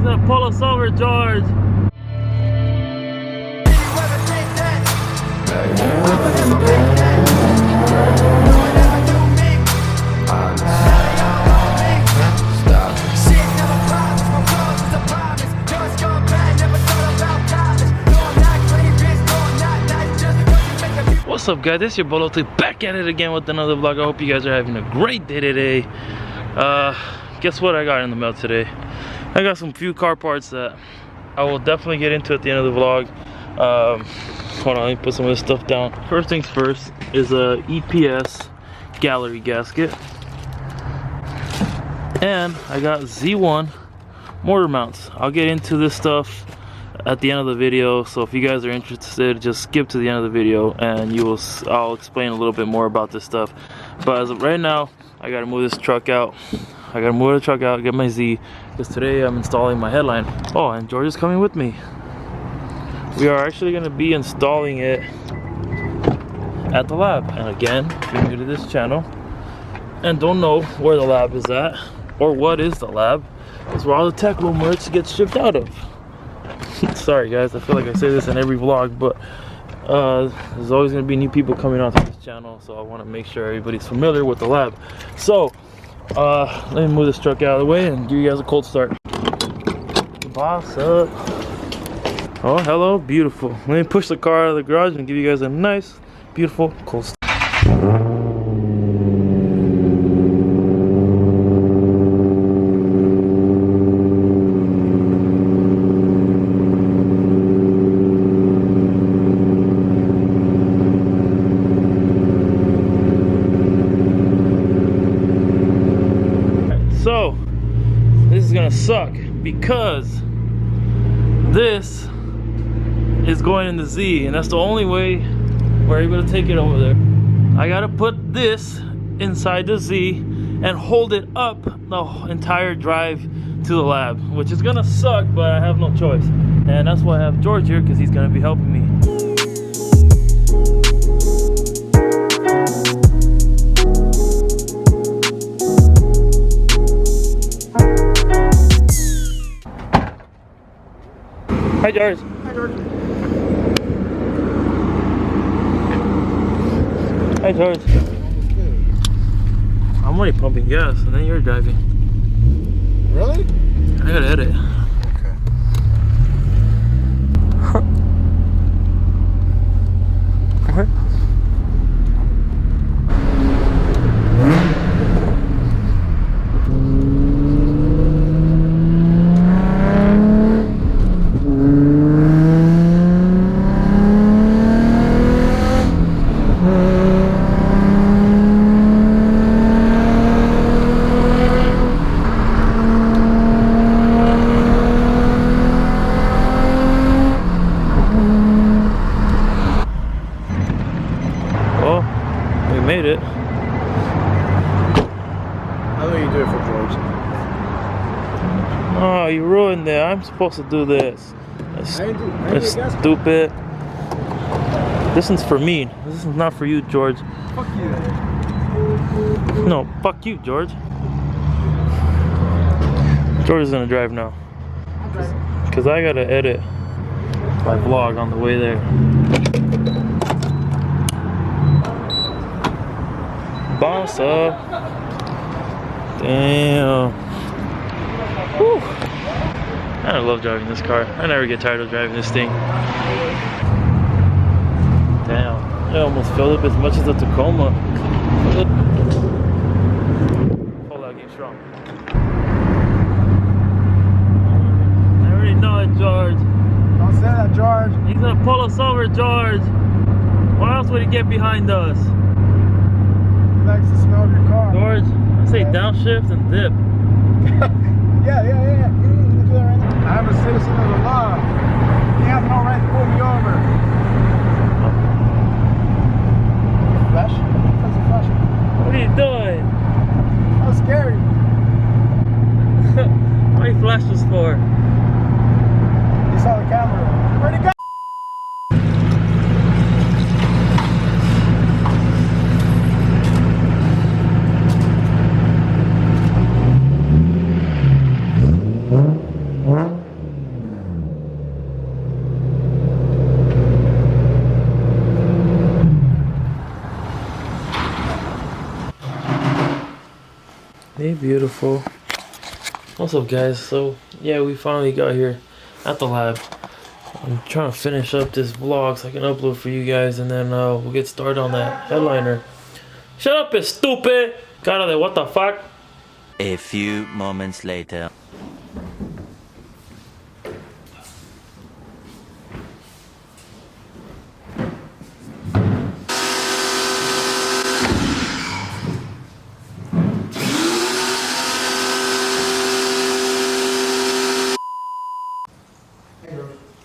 gonna pull us over, George. What's up, guys? It's your Bolo T back at it again with another vlog. I hope you guys are having a great day today. Guess what I got in the mail today? I got some few car parts that I will definitely get into at the end of the vlog. Hold on, let me put some of this stuff down. First things first is a EPS gallery gasket, and I got Z1 mortar mounts. I'll get into this stuff at the end of the video, so if you guys are interested, just skip to the end of the video and I'll explain a little bit more about this stuff. But as of right now, I gotta move this truck out. I gotta move the truck out, get my Z, because today I'm installing my headline. Oh, and George is coming with me. We are actually gonna be installing it at the lab. And again, if you're new to this channel and don't know where the lab is at or what is the lab, it's where all the tech room merch gets shipped out of. Sorry guys, I feel like I say this in every vlog, but there's always going to be new people coming onto this channel, so I want to make sure everybody's familiar with the lab. So let me move this truck out of the way and give you guys a cold start. Boss up. Oh, hello, beautiful. Let me push the car out of the garage and give you guys a nice, beautiful cold start. So this is gonna suck because this is going in the Z, and that's the only way we're able to take it over there. I gotta put this inside the Z and hold it up the entire drive to the lab, which is gonna suck, but I have no choice. And that's why I have George here, because he's gonna be helping me. Hi, George. Hi, George. Hi, George. I'm only pumping gas, and then you're driving. Really? I gotta edit. Okay. Okay. Made it. How do you do it for George? Oh, you ruined it. I'm supposed to do this. That's stupid. This one's for me. This is not for you, George. Fuck you. No, fuck you, George. George is gonna drive now. Because I gotta edit my vlog on the way there. Boss up. Damn. Whew. I love driving this car. I never get tired of driving this thing. Damn. It almost filled up as much as the Tacoma. Hold out, game strong. I already know it, George. Don't say that, George. He's gonna pull us over, George. Why else would he get behind us? He likes the smell of your car. George, I say downshift and dip. Yeah. You can do that right now. I'm a citizen of the law. You have no right to pull me over. Flash? What's the flash? What are you doing? That was scary. What are you flash us for? You saw the camera. Where'd it go? beautiful. What's up, guys? So yeah, we finally got here at the lab. I'm trying to finish up this vlog so I can upload for you guys, and then we'll get started on that headliner. Shut up, you stupid! Cara de what the fuck? A few moments later.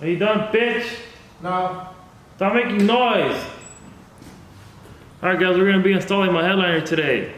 Are you done, bitch? No. Stop making noise! Alright guys, we're gonna be installing my headliner today.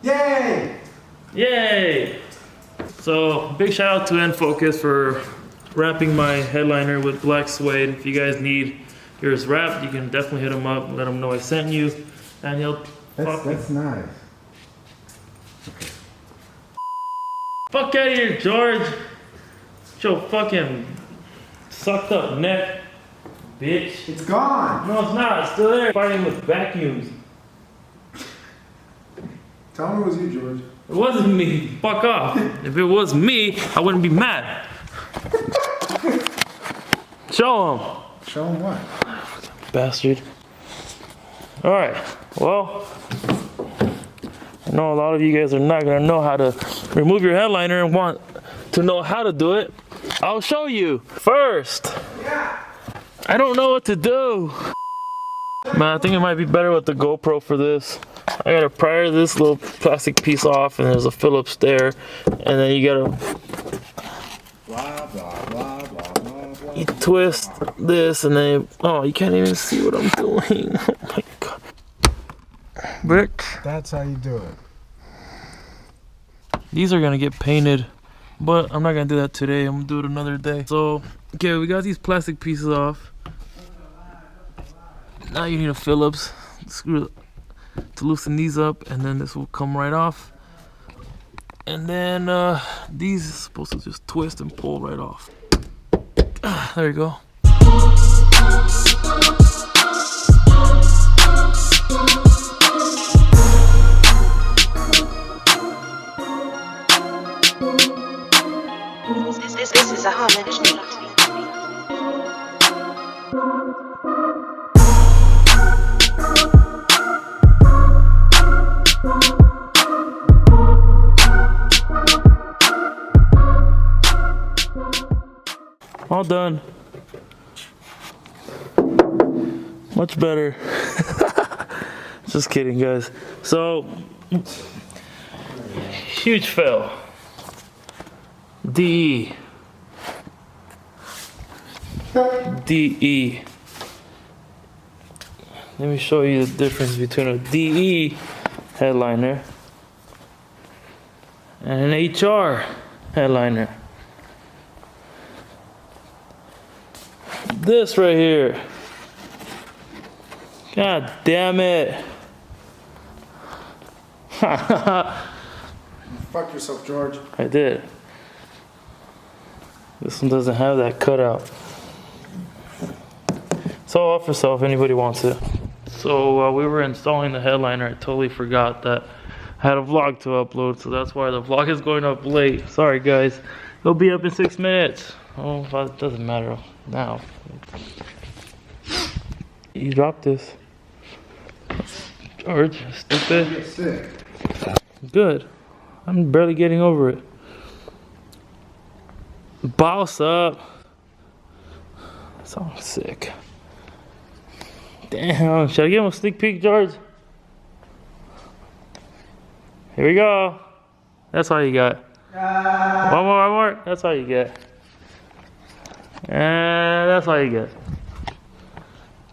Yay! Yay! So, big shout out to N-Focus for wrapping my headliner with black suede. If you guys need yours wrapped, you can definitely hit him up, let him know I sent you, and he'll That's nice. Okay. fuck out of here, George! Get your fucking sucked up neck, bitch. It's gone. No, it's not. It's still there. Fighting with vacuums. Tell me it was you, George. It wasn't me. Fuck off. If it was me, I wouldn't be mad. Show him. Show him what? Bastard. Alright. Well, I know a lot of you guys are not going to know how to remove your headliner and want to know how to do it. I'll show you. First, I don't know what to do. Man, I think it might be better with the GoPro for this. I gotta pry this little plastic piece off, and there's a Phillips there, and then you gotta you twist this, and then oh, you can't even see what I'm doing. Oh my god, Rick. That's how you do it. These are gonna get painted, but I'm not gonna do that today. I'm gonna do it another day. So, okay, we got these plastic pieces off. Now you need a Phillips screw to loosen these up, and then this will come right off. And then these are supposed to just twist and pull right off. There you go. This is a homage beat. All done. Much better. Just kidding, guys. So, huge fail. DE. DE. Let me show you the difference between a DE headliner and an HR headliner. This right here. God damn it. Fuck yourself, George. I did. This one doesn't have that cutout. It's all off for sale if anybody wants it. So while we were installing the headliner, I totally forgot that I had a vlog to upload, so that's why the vlog is going up late. Sorry guys. It'll be up in 6 minutes. Oh, it doesn't matter now. You dropped this. George, stupid. Get sick. Good. I'm barely getting over it. Boss up. So sick. Damn. Should I give him a sneak peek, George? Here we go. That's all you got. One more. That's all you get. And that's all you get.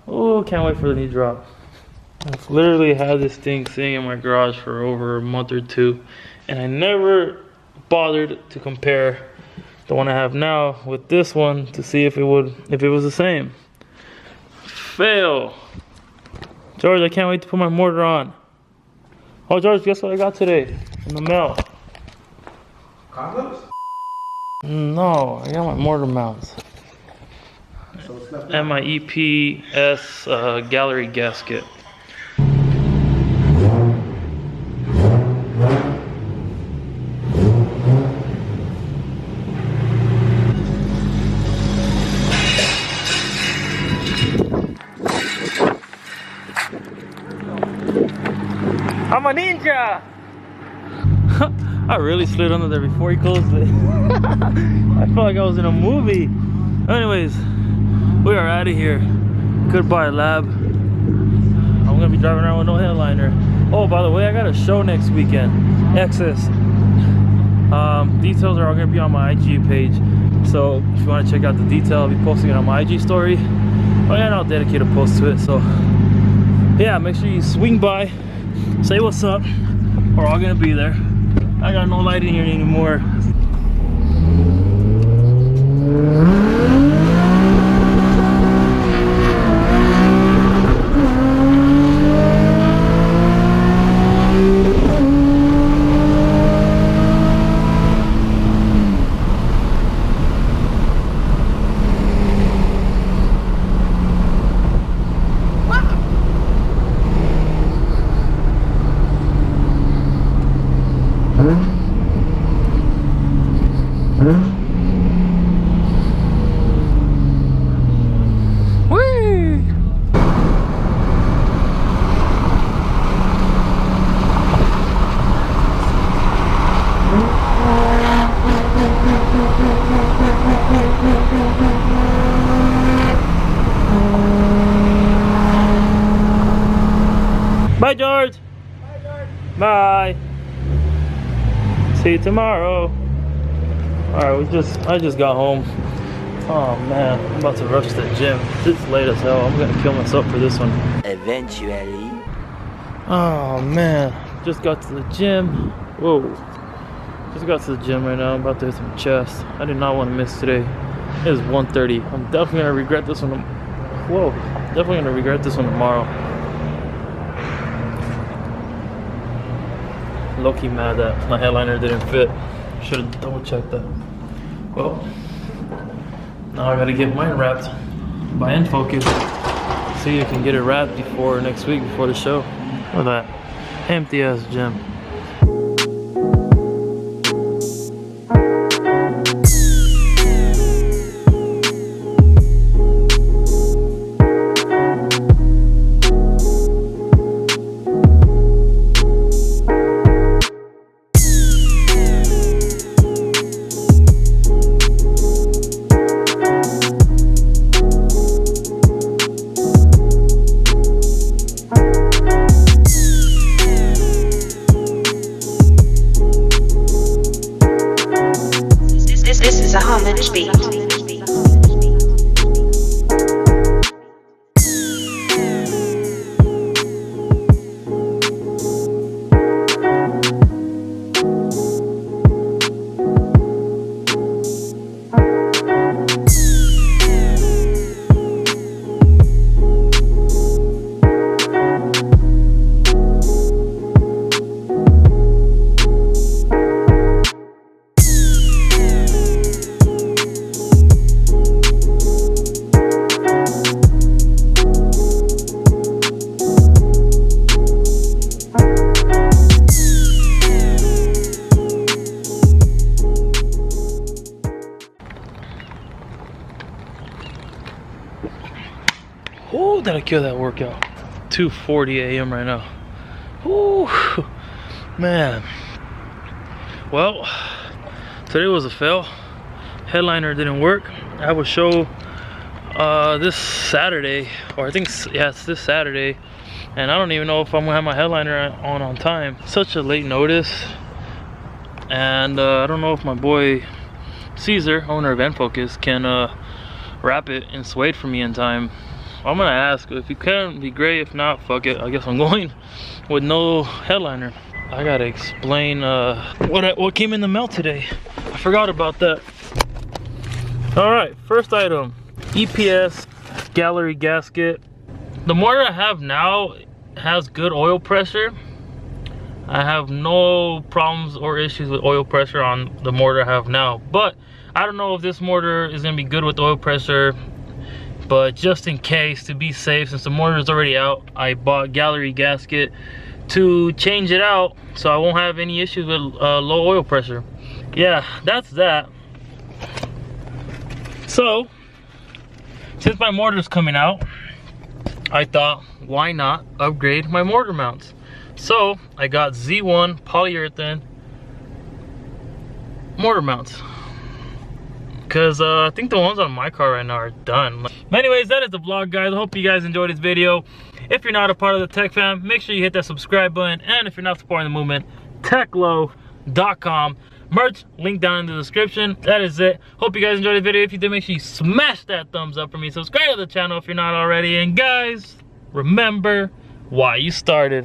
Oh, can't wait for the new drop. I've literally had this thing sitting in my garage for over a month or two, and I never bothered to compare the one I have now with this one to see if it was the same. Fail. George, I can't wait to put my mortar on. Oh, George, guess what I got today in the mail? Condoms? No, I got my mortar mounts. So it's left And my EPS gallery gasket. I'm a ninja! I really slid under there before he closed it. I felt like I was in a movie. Anyways, we are out of here. Goodbye, lab. I'm gonna be driving around with no headliner. Oh, by the way, I got a show next weekend. Excess. Details are all gonna be on my IG page. So if you want to check out the detail, I'll be posting it on my IG story. Oh yeah, and I'll dedicate a post to it. So yeah, make sure you swing by, say what's up. We're all gonna be there. I got no light in here anymore. Bye, George. Bye, George. Bye. See you tomorrow. Alright, I just got home. Oh man, I'm about to rush to the gym. It's late as hell. I'm gonna kill myself for this one. Eventually. Oh man, just got to the gym. Whoa. Just got to the gym right now. I'm about to hit some chest. I did not want to miss today. It is 1:30. I'm definitely gonna regret this one. Whoa. Definitely gonna regret this one tomorrow. Low-key mad that my headliner didn't fit. Should have double checked that. Well, now I gotta get mine wrapped by End Focus. See if I can get it wrapped before next week, before the show. Look at that empty ass gym. This is a homage beat. Oh, did I kill that workout? 2:40 a.m. right now. Ooh, man. Well, today was a fail. Headliner didn't work. I have a show this Saturday, or I think, yeah, it's this Saturday, and I don't even know if I'm gonna have my headliner on time. Such a late notice, and I don't know if my boy Caesar, owner of End Focus, can wrap it and suede for me in time. I'm gonna ask. If you can, it'd be great. If not, fuck it, I guess I'm going with no headliner. I gotta explain what came in the mail today. I forgot about that. All right, first item, EPS gallery gasket. The mortar I have now has good oil pressure. I have no problems or issues with oil pressure on the mortar I have now, but I don't know if this mortar is gonna be good with oil pressure. But just in case, to be safe, since the mortar is already out, I bought gallery gasket to change it out so I won't have any issues with low oil pressure. Yeah, that's that. So, since my mortar is coming out, I thought, why not upgrade my mortar mounts? So I got Z1 polyurethane mortar mounts, because I think the ones on my car right now are done. But anyways, that is the vlog, guys. I hope you guys enjoyed this video. If you're not a part of the tech fam, make sure you hit that subscribe button. And if you're not supporting the movement, techlow.com. Merch, link down in the description. That is it. Hope you guys enjoyed the video. If you did, make sure you smash that thumbs up for me. Subscribe to the channel if you're not already. And guys, remember why you started.